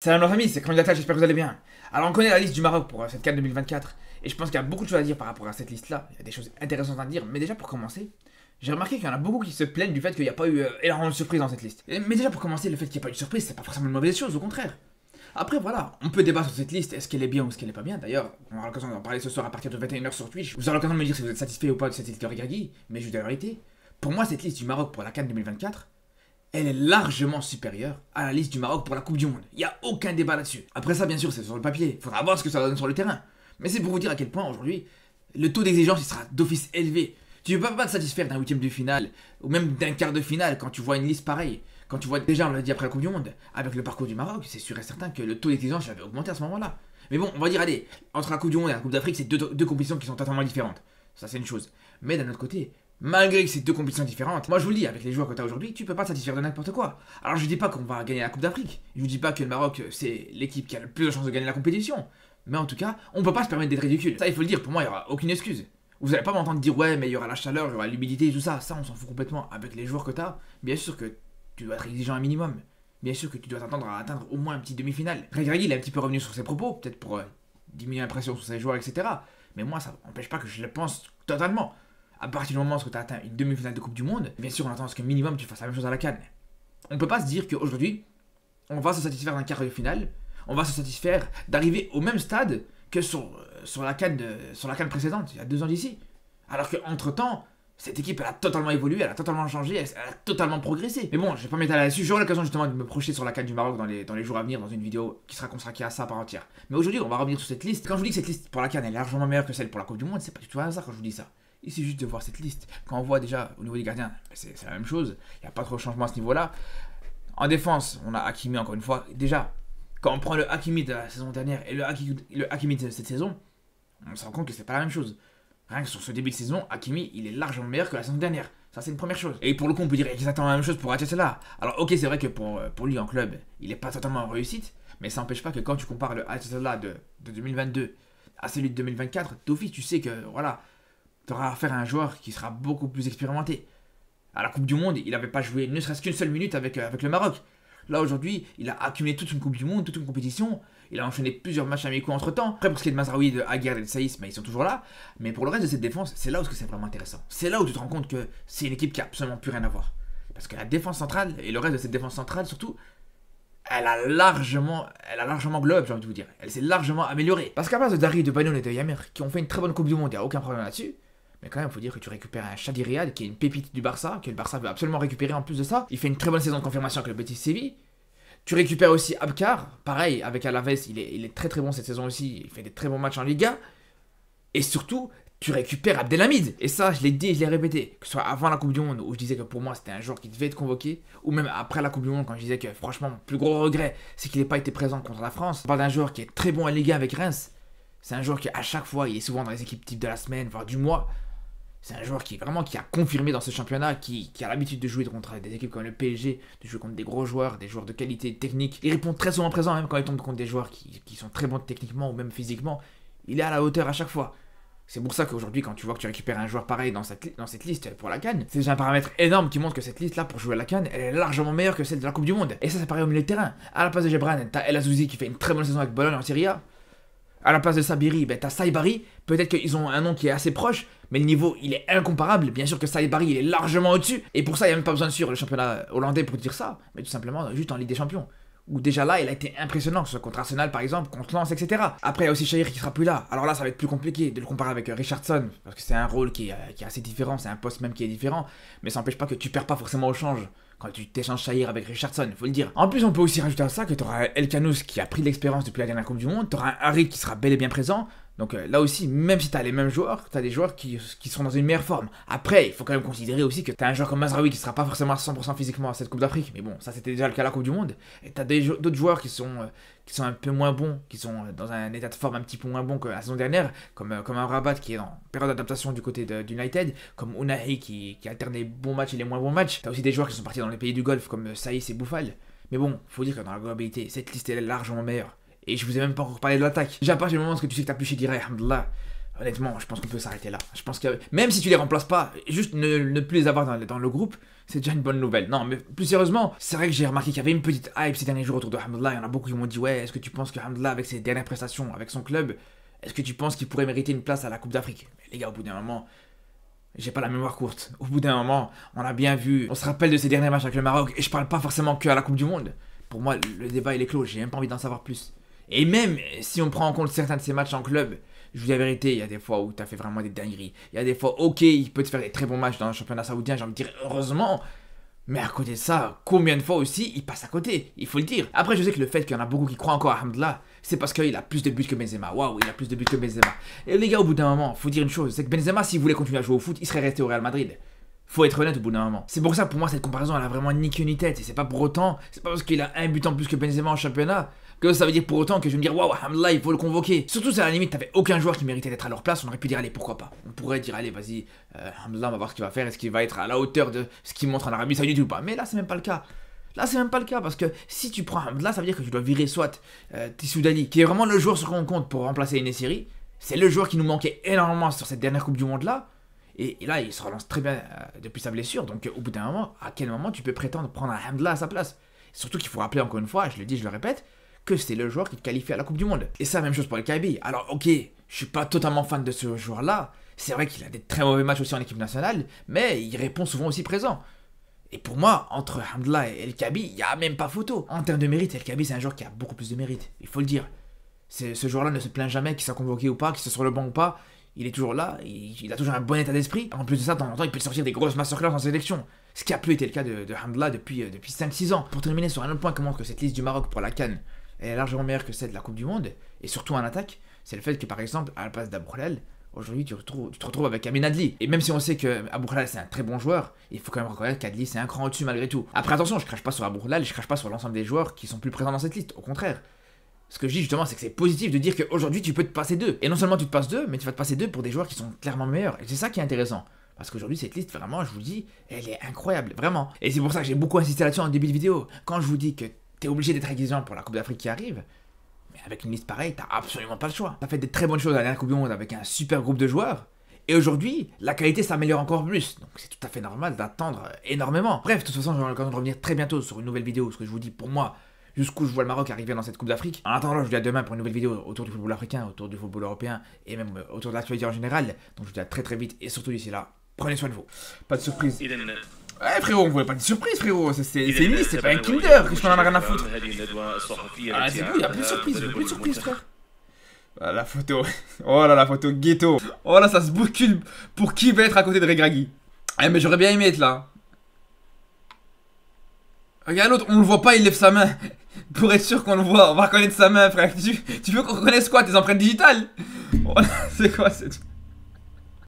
Salam la famille, c'est Candidat, j'espère que vous allez bien. Alors on connaît la liste du Maroc pour cette CAN 2024, et je pense qu'il y a beaucoup de choses à dire par rapport à cette liste-là. Il y a des choses intéressantes à dire, mais déjà pour commencer, j'ai remarqué qu'il y en a beaucoup qui se plaignent du fait qu'il n'y a pas eu énormément de surprises dans cette liste. Mais déjà pour commencer, le fait qu'il n'y ait pas eu de surprise, c'est pas forcément une mauvaise chose, au contraire. Après voilà, on peut débattre sur cette liste, est-ce qu'elle est bien ou est-ce qu'elle est pas bien. D'ailleurs, on aura l'occasion d'en parler ce soir à partir de 21h sur Twitch. Vous aurez l'occasion de me dire si vous êtes satisfait ou pas de cette liste Grégui, mais je vous dis la vérité. Pour moi, cette liste du Maroc pour la CAN 2024, elle est largement supérieure à la liste du Maroc pour la Coupe du Monde. Il n'y a aucun débat là-dessus. Après ça, bien sûr, c'est sur le papier. Il faudra voir ce que ça donne sur le terrain. Mais c'est pour vous dire à quel point, aujourd'hui, le taux d'exigence il sera d'office élevé. Tu ne peux pas te satisfaire d'un huitième de finale, ou même d'un quart de finale, quand tu vois une liste pareille. Quand tu vois, déjà, on l'a dit après la Coupe du Monde, avec le parcours du Maroc, c'est sûr et certain que le taux d'exigence avait augmenté à ce moment-là. Mais bon, on va dire, allez, entre la Coupe du Monde et la Coupe d'Afrique, c'est deux compétitions qui sont totalement différentes. Ça, c'est une chose. Mais d'un autre côté, malgré que c'est deux compétitions différentes, moi je vous le dis, avec les joueurs que tu as aujourd'hui, tu peux pas te satisfaire de n'importe quoi. Alors je dis pas qu'on va gagner la Coupe d'Afrique, je vous dis pas que le Maroc c'est l'équipe qui a le plus de chances de gagner la compétition, mais en tout cas, on peut pas se permettre d'être ridicule. Ça il faut le dire, pour moi il y aura aucune excuse. Vous allez pas m'entendre dire ouais mais il y aura la chaleur, il y aura l'humidité et tout ça, on s'en fout complètement. Avec les joueurs que tu as, bien sûr que tu dois être exigeant un minimum. Bien sûr que tu dois t'attendre à atteindre au moins un petit demi-finale. Grégui il est un petit peu revenu sur ses propos, peut-être pour diminuer l'impression sur ses joueurs, etc. Mais moi ça n'empêche pas que je le pense totalement. À partir du moment où tu as atteint une demi-finale de Coupe du Monde, bien sûr on attend à ce que minimum tu fasses la même chose à la CAN. On peut pas se dire qu'aujourd'hui, on va se satisfaire d'un quart de finale, on va se satisfaire d'arriver au même stade que sur la CAN précédente, il y a 2 ans d'ici. Alors qu'entre temps, cette équipe elle a totalement évolué, elle a totalement changé, elle a totalement progressé. Mais bon, je vais pas m'étaler là-dessus, j'aurai l'occasion justement de me projeter sur la CAN du Maroc dans les jours à venir, dans une vidéo qui sera consacrée à ça à part entière. Mais aujourd'hui, on va revenir sur cette liste. Quand je vous dis que cette liste pour la CAN est largement meilleure que celle pour la Coupe du Monde, c'est pas du tout un hasard quand je vous dis ça. Il suffit juste de voir cette liste. Quand on voit déjà au niveau des gardiens, c'est la même chose. Il n'y a pas trop de changement à ce niveau-là. En défense, on a Hakimi encore une fois. Déjà, quand on prend le Hakimi de la saison dernière et le Hakimi de cette saison, on se rend compte que c'est pas la même chose. Rien que sur ce début de saison, Hakimi, il est largement meilleur que la saison dernière. Ça, c'est une première chose. Et pour le coup, on peut dire exactement la même chose pour Hatchetela. Alors, ok, c'est vrai que pour lui en club, il n'est pas totalement en réussite. Mais ça n'empêche pas que quand tu compares le Hatchetela de 2022 à celui de 2024, d'office, tu sais que, voilà, tu auras affaire à un joueur qui sera beaucoup plus expérimenté. À la Coupe du Monde, il n'avait pas joué ne serait-ce qu'une seule minute avec le Maroc. Là, aujourd'hui, il a accumulé toute une Coupe du Monde, toute une compétition. Il a enchaîné plusieurs matchs amicaux entre-temps. Après, pour ce qui est de Mazraoui, de Aguerd et de Saïs, ils sont toujours là. Mais pour le reste de cette défense, c'est là où c'est vraiment intéressant. C'est là où tu te rends compte que c'est une équipe qui a absolument plus rien à voir. Parce que la défense centrale, et le reste de cette défense centrale surtout, elle a largement globe, j'ai envie de vous dire. Elle s'est largement améliorée. Parce qu'à base de Dari, de Banoun et de Yamir, qui ont fait une très bonne Coupe du Monde, il n'y a aucun problème là-dessus. Mais quand même, il faut dire que tu récupères un Chadi Riyad, qui est une pépite du Barça, que le Barça veut absolument récupérer en plus de ça. Il fait une très bonne saison de confirmation avec le Betis Séville. Tu récupères aussi Abkar, pareil, avec Alaves, il est très très bon cette saison aussi, il fait des très bons matchs en Liga. Et surtout, tu récupères Abdelhamid. Et ça, je l'ai dit et je l'ai répété, que ce soit avant la Coupe du Monde, où je disais que pour moi c'était un joueur qui devait être convoqué, ou même après la Coupe du Monde, quand je disais que franchement, mon plus gros regret, c'est qu'il n'ait pas été présent contre la France. On parle d'un joueur qui est très bon en Liga avec Reims. C'est un joueur qui, à chaque fois, il est souvent dans les équipes type de la semaine, voire du mois. C'est un joueur qui a confirmé dans ce championnat, qui a l'habitude de jouer contre des équipes comme le PSG, de jouer contre des gros joueurs, des joueurs de qualité technique. Il répond très souvent présent, même quand il tombe contre des joueurs qui sont très bons techniquement ou même physiquement. Il est à la hauteur à chaque fois. C'est pour ça qu'aujourd'hui, quand tu vois que tu récupères un joueur pareil dans cette liste pour la CAN, c'est déjà un paramètre énorme qui montre que cette liste-là, pour jouer à la CAN, elle est largement meilleure que celle de la Coupe du Monde. Et ça pareil au milieu de terrain. À la place de Gebran, t'as El Azouzi qui fait une très bonne saison avec Bologne en Serie A. À la place de Sabiri, t'as Saibari. Peut-être qu'ils ont un nom qui est assez proche, mais le niveau, il est incomparable. Bien sûr que Saibari, il est largement au-dessus. Et pour ça, il n'y a même pas besoin de suivre le championnat hollandais pour dire ça. Mais tout simplement, juste en Ligue des Champions. Où déjà là, il a été impressionnant, que ce soit contre Arsenal par exemple, contre Lens, etc. Après, il y a aussi Shahir qui sera plus là. Alors là, ça va être plus compliqué de le comparer avec Richardson, parce que c'est un rôle qui est assez différent, c'est un poste même qui est différent. Mais ça n'empêche pas que tu perds pas forcément au change quand tu t'échanges Shahir avec Richardson, faut le dire. En plus, on peut aussi rajouter à ça que tu auras El Kanous qui a pris de l'expérience depuis la dernière Coupe du Monde, tu auras un Harit qui sera bel et bien présent. Donc là aussi, même si tu as les mêmes joueurs, tu as des joueurs qui sont dans une meilleure forme. Après, il faut quand même considérer aussi que tu as un joueur comme Mazraoui qui sera pas forcément à 100% physiquement à cette Coupe d'Afrique. Mais bon, ça c'était déjà le cas à la Coupe du Monde. Et tu as d'autres joueurs qui sont un peu moins bons, qui sont dans un état de forme un petit peu moins bon que la saison dernière, comme un Rabat qui est en période d'adaptation du côté d'United, comme Ounahi qui alterne les bons matchs et les moins bons matchs. Tu as aussi des joueurs qui sont partis dans les pays du Golfe comme Saïs et Boufal. Mais bon, faut dire que dans la globalité, cette liste est largement meilleure. Et je vous ai même pas encore parlé de l'attaque. Déjà, à partir du moment où tu sais que t'as plus chez Diray, alhamdoulilah, Honnêtement, je pense qu'on peut s'arrêter là. Je pense que même si tu les remplaces pas, juste ne plus les avoir dans le groupe, c'est déjà une bonne nouvelle. Non, mais plus sérieusement, c'est vrai que j'ai remarqué qu'il y avait une petite hype ces derniers jours autour de Hamdallah. Il y en a beaucoup qui m'ont dit, ouais, est-ce que tu penses que Hamdallah, avec ses dernières prestations, avec son club, est-ce que tu penses qu'il pourrait mériter une place à la Coupe d'Afrique? Mais les gars, au bout d'un moment, j'ai pas la mémoire courte. Au bout d'un moment, on a bien vu, on se rappelle de ces derniers matchs avec le Maroc, et je parle pas forcément que à la Coupe du Monde. Pour moi, le débat il est clos, j'ai même pas envie d'en savoir plus. Et même si on prend en compte certains de ces matchs en club, je vous dis la vérité, il y a des fois où t'as fait vraiment des dingueries. Il y a des fois, ok, il peut te faire des très bons matchs dans le championnat saoudien, j'ai envie de dire heureusement. Mais à côté de ça, combien de fois aussi il passe à côté, il faut le dire. Après, je sais que le fait qu'il y en a beaucoup qui croient encore à Hamdallah, c'est parce qu'il a plus de buts que Benzema. Waouh, il a plus de buts que Benzema. Et les gars, au bout d'un moment, faut dire une chose, c'est que Benzema, s'il voulait continuer à jouer au foot, il serait resté au Real Madrid. Faut être honnête au bout d'un moment. C'est pour ça, pour moi, cette comparaison, elle a vraiment ni queue ni tête. Et c'est pas pour autant, c'est pas parce qu'il a un but en plus que Benzema en championnat, que ça veut dire pour autant que je vais me dire, waouh, Hamdallah, il faut le convoquer. Surtout, c'est à la limite, t'avais aucun joueur qui méritait d'être à leur place, on aurait pu dire, allez, pourquoi pas. On pourrait dire, allez, vas-y, Hamdallah, on va voir ce qu'il va faire, est-ce qu'il va être à la hauteur de ce qu'il montre en Arabie Saoudite ou pas. Mais là, c'est même pas le cas. Là, c'est même pas le cas, parce que si tu prends Hamdallah, ça veut dire que tu dois virer soit Tissoudali, qui est vraiment le joueur sur qu'on compte pour remplacer Enesiri. C'est le joueur qui nous manquait énormément sur cette dernière Coupe du Monde là. Et là, il se relance très bien depuis sa blessure. Donc, au bout d'un moment, à quel moment tu peux prétendre prendre un Hamdallah à sa place? Surtout qu'il faut rappeler encore une fois, je le dis, je le répète, que c'est le joueur qui te qualifie à la Coupe du Monde. Et ça, même chose pour le Kaby. Alors, ok, je suis pas totalement fan de ce joueur-là. C'est vrai qu'il a des très mauvais matchs aussi en équipe nationale, mais il répond souvent aussi présent. Et pour moi, entre Hamdallah et El Kaby, il n'y a même pas photo. En termes de mérite, El Kaby, c'est un joueur qui a beaucoup plus de mérite. Il faut le dire. Ce joueur-là ne se plaint jamais, qu'il soit convoqué ou pas, qu'il soit sur le banc ou pas. Il est toujours là, il a toujours un bon état d'esprit. En plus de ça, de temps en temps, il peut sortir des grosses masterclass en sélection. Ce qui a plus été le cas de Hamdallah depuis 5-6 ans. Pour terminer sur un autre point qui montre que cette liste du Maroc pour la CAN est largement meilleure que celle de la Coupe du Monde, et surtout en attaque, c'est le fait que par exemple, à la place d'Abou-Khalal, aujourd'hui tu te retrouves avec Amin Adli. Et même si on sait que Abou-Khalal c'est un très bon joueur, il faut quand même reconnaître qu'Adli c'est un cran au-dessus malgré tout. Après attention, je crache pas sur Abou-Khalal, je crache pas sur l'ensemble des joueurs qui sont plus présents dans cette liste, au contraire. Ce que je dis justement, c'est que c'est positif de dire qu'aujourd'hui tu peux te passer deux. Et non seulement tu te passes deux, mais tu vas te passer deux pour des joueurs qui sont clairement meilleurs. Et c'est ça qui est intéressant. Parce qu'aujourd'hui, cette liste, vraiment, je vous dis, elle est incroyable, vraiment. Et c'est pour ça que j'ai beaucoup insisté là-dessus en début de vidéo. Quand je vous dis que t'es obligé d'être exigeant pour la Coupe d'Afrique qui arrive, mais avec une liste pareille, t'as absolument pas le choix. T'as fait des très bonnes choses à la dernière Coupe du Monde avec un super groupe de joueurs. Et aujourd'hui, la qualité s'améliore encore plus. Donc c'est tout à fait normal d'attendre énormément. Bref, de toute façon, j'aurai l'occasion de revenir très bientôt sur une nouvelle vidéo. Ce que je vous dis, pour moi, jusqu'où je vois le Maroc arriver dans cette Coupe d'Afrique. En attendant, je vous dis à demain pour une nouvelle vidéo autour du football africain, autour du football européen et même autour de l'actualité en général. Donc je vous dis à très très vite et surtout d'ici là, prenez soin de vous. Pas de surprise. Ouais frérot, on voulait pas de surprise frérot, c'est une liste, c'est pas un Kinder, qu'est-ce qu'on en a rien à foutre. Ah c'est bon, il y a plus de surprise frère. Ah, la photo, oh là la photo ghetto. Oh là ça se bouscule pour qui va être à côté de Regragui. Eh mais j'aurais bien aimé être là. Regarde l'autre, on le voit pas, il lève sa main. Pour être sûr qu'on le voit, on va reconnaître sa main frère. Tu veux qu'on reconnaisse quoi, tes empreintes digitales? Oh, c'est quoi cette...